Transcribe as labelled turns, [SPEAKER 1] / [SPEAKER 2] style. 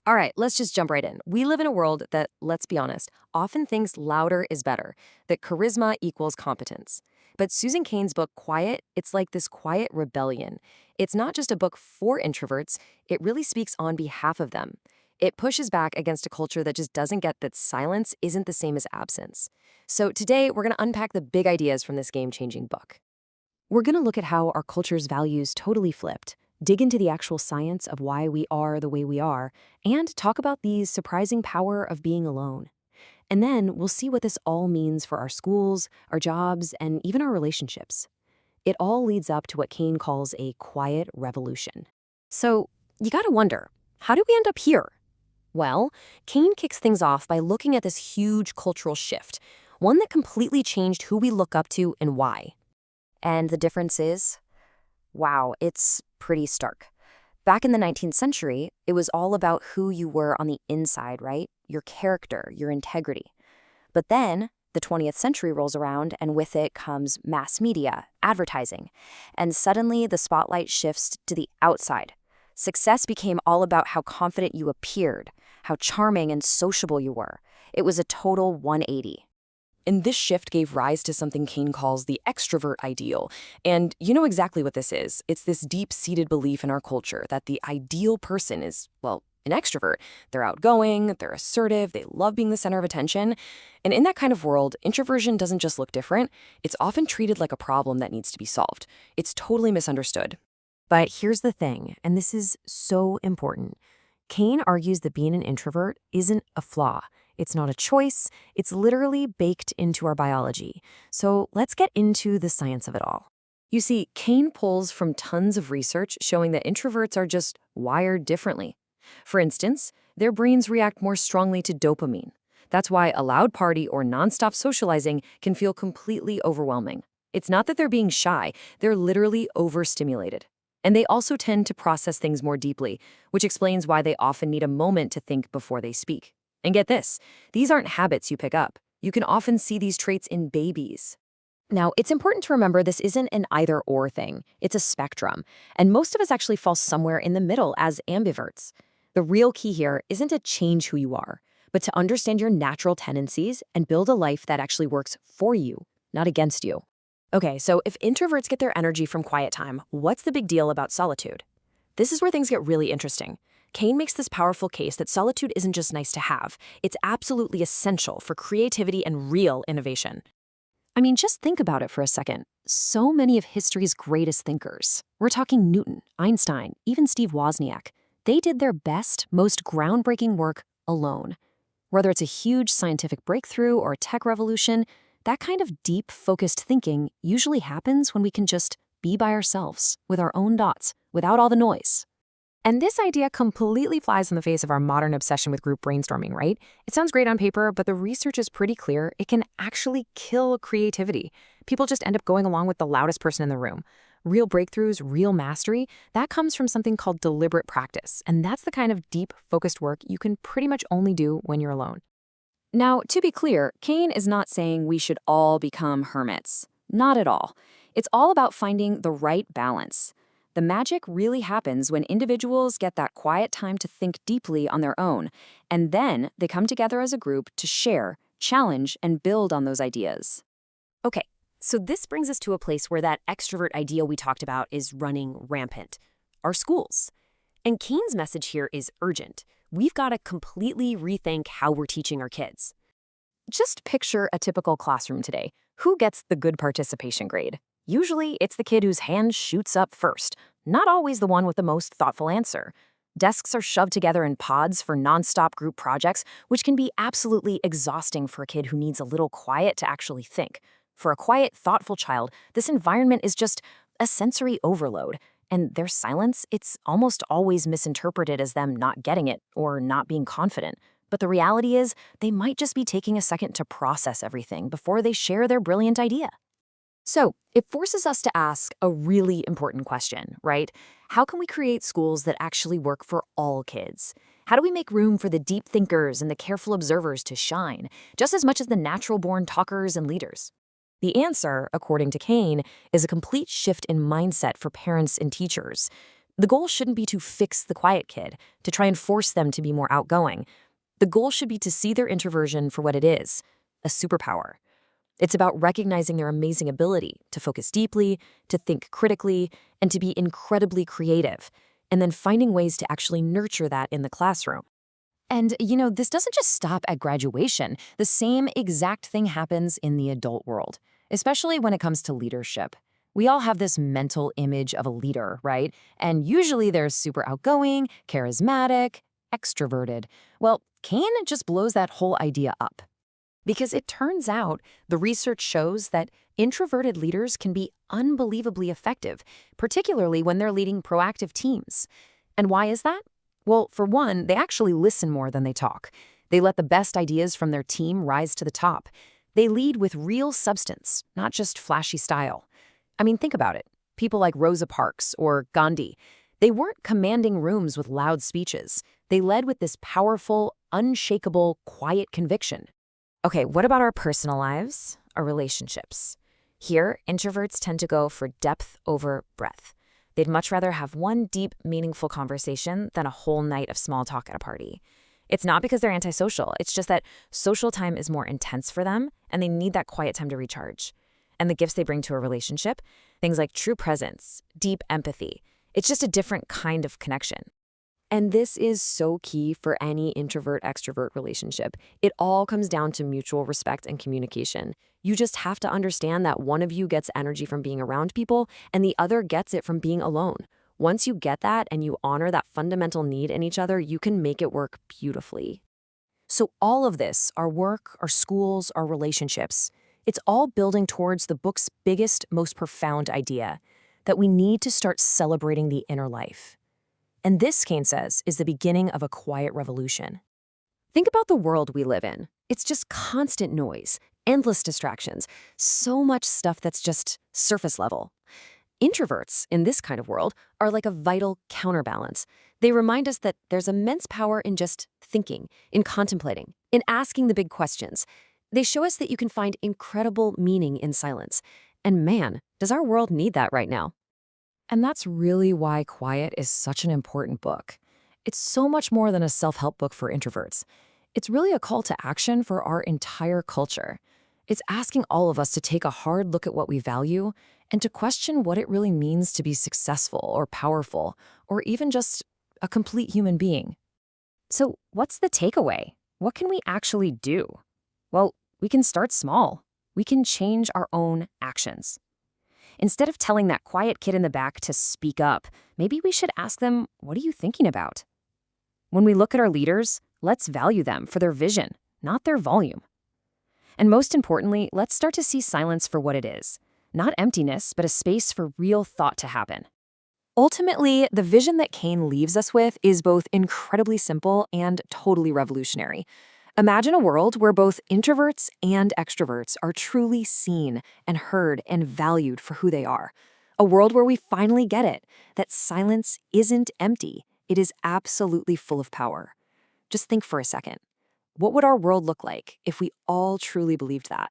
[SPEAKER 1] All right, let's just jump right in. We live in a world that, let's be honest, often thinks louder is better, that charisma equals competence. But Susan Cain's book, Quiet, it's like this quiet rebellion. It's not just a book for introverts, it really speaks on behalf of them. It pushes back against a culture that just doesn't get that silence isn't the same as absence. So today, we're going to unpack the big ideas from this game-changing book. We're going to look at how our culture's values totally flipped, dig into the actual science of why we are the way we are, and talk about the surprising power of being alone. And then we'll see what this all means for our schools, our jobs, and even our relationships. It all leads up to what Cain calls a quiet revolution. So, you gotta wonder, how did we end up here? Well, Cain kicks things off by looking at this huge cultural shift, one that completely changed who we look up to and why. And the difference is, wow, it's pretty stark. Back in the 19th century, it was all about who you were on the inside, right? Your character, your integrity. But then the 20th century rolls around, and with it comes mass media, advertising. And suddenly the spotlight shifts to the outside. Success became all about how confident you appeared, how charming and sociable you were. It was a total 180. And this shift gave rise to something Cain calls the extrovert ideal. And you know exactly what this is. It's this deep-seated belief in our culture that the ideal person is, well, an extrovert. They're outgoing, they're assertive, they love being the center of attention. And in that kind of world, introversion doesn't just look different. It's often treated like a problem that needs to be solved. It's totally misunderstood. But here's the thing, and this is so important. Cain argues that being an introvert isn't a flaw. It's not a choice, it's literally baked into our biology. So let's get into the science of it all. You see, Cain pulls from tons of research showing that introverts are just wired differently. For instance, their brains react more strongly to dopamine. That's why a loud party or nonstop socializing can feel completely overwhelming. It's not that they're being shy, they're literally overstimulated. And they also tend to process things more deeply, which explains why they often need a moment to think before they speak. And get this, these aren't habits you pick up. You can often see these traits in babies. Now, it's important to remember this isn't an either-or thing. It's a spectrum. And most of us actually fall somewhere in the middle as ambiverts. The real key here isn't to change who you are, but to understand your natural tendencies and build a life that actually works for you, not against you. Okay, so if introverts get their energy from quiet time, what's the big deal about solitude? This is where things get really interesting. Cain makes this powerful case that solitude isn't just nice to have, it's absolutely essential for creativity and real innovation. I mean, just think about it for a second. So many of history's greatest thinkers, we're talking Newton, Einstein, even Steve Wozniak, they did their best, most groundbreaking work alone. Whether it's a huge scientific breakthrough or a tech revolution, that kind of deep, focused thinking usually happens when we can just be by ourselves, with our own thoughts, without all the noise. And this idea completely flies in the face of our modern obsession with group brainstorming, right? It sounds great on paper, but the research is pretty clear. It can actually kill creativity. People just end up going along with the loudest person in the room. Real breakthroughs, real mastery, that comes from something called deliberate practice. And that's the kind of deep, focused work you can pretty much only do when you're alone. Now, to be clear, Cain is not saying we should all become hermits. Not at all. It's all about finding the right balance. The magic really happens when individuals get that quiet time to think deeply on their own, and then they come together as a group to share, challenge, and build on those ideas. Okay, so this brings us to a place where that extrovert ideal we talked about is running rampant. Our schools. And Cain's message here is urgent. We've got to completely rethink how we're teaching our kids. Just picture a typical classroom today. Who gets the good participation grade? Usually, it's the kid whose hand shoots up first, not always the one with the most thoughtful answer. Desks are shoved together in pods for nonstop group projects, which can be absolutely exhausting for a kid who needs a little quiet to actually think. For a quiet, thoughtful child, this environment is just a sensory overload. And their silence, it's almost always misinterpreted as them not getting it or not being confident. But the reality is, they might just be taking a second to process everything before they share their brilliant idea. So, it forces us to ask a really important question, right? How can we create schools that actually work for all kids? How do we make room for the deep thinkers and the careful observers to shine, just as much as the natural-born talkers and leaders? The answer, according to Cain, is a complete shift in mindset for parents and teachers. The goal shouldn't be to fix the quiet kid, to try and force them to be more outgoing. The goal should be to see their introversion for what it is, a superpower. It's about recognizing their amazing ability to focus deeply, to think critically, and to be incredibly creative, and then finding ways to actually nurture that in the classroom. And, this doesn't just stop at graduation. The same exact thing happens in the adult world, especially when it comes to leadership. We all have this mental image of a leader, right? And usually they're super outgoing, charismatic, extroverted. Well, Cain just blows that whole idea up. Because it turns out the research shows that introverted leaders can be unbelievably effective, particularly when they're leading proactive teams. And why is that? Well, for one, they actually listen more than they talk. They let the best ideas from their team rise to the top. They lead with real substance, not just flashy style. I mean, think about it. People like Rosa Parks or Gandhi, they weren't commanding rooms with loud speeches. They led with this powerful, unshakable, quiet conviction. Okay, what about our personal lives, our relationships? Here, introverts tend to go for depth over breadth. They'd much rather have one deep, meaningful conversation than a whole night of small talk at a party. It's not because they're antisocial, it's just that social time is more intense for them, and they need that quiet time to recharge. And the gifts they bring to a relationship, things like true presence, deep empathy, it's just a different kind of connection. And this is so key for any introvert-extrovert relationship. It all comes down to mutual respect and communication. You just have to understand that one of you gets energy from being around people and the other gets it from being alone. Once you get that and you honor that fundamental need in each other, you can make it work beautifully. So all of this, our work, our schools, our relationships, it's all building towards the book's biggest, most profound idea, that we need to start celebrating the inner life. And this, Cain says, is the beginning of a quiet revolution. Think about the world we live in. It's just constant noise, endless distractions, so much stuff that's just surface level. Introverts, in this kind of world, are like a vital counterbalance. They remind us that there's immense power in just thinking, in contemplating, in asking the big questions. They show us that you can find incredible meaning in silence. And man, does our world need that right now. And that's really why Quiet is such an important book. It's so much more than a self-help book for introverts. It's really a call to action for our entire culture. It's asking all of us to take a hard look at what we value and to question what it really means to be successful or powerful or even just a complete human being. So what's the takeaway? What can we actually do? Well, we can start small. We can change our own actions. Instead of telling that quiet kid in the back to speak up, maybe we should ask them, what are you thinking about? When we look at our leaders, let's value them for their vision, not their volume. And most importantly, let's start to see silence for what it is. Not emptiness, but a space for real thought to happen. Ultimately, the vision that Cain leaves us with is both incredibly simple and totally revolutionary. Imagine a world where both introverts and extroverts are truly seen and heard and valued for who they are. A world where we finally get it, that silence isn't empty. It is absolutely full of power. Just think for a second. What would our world look like if we all truly believed that?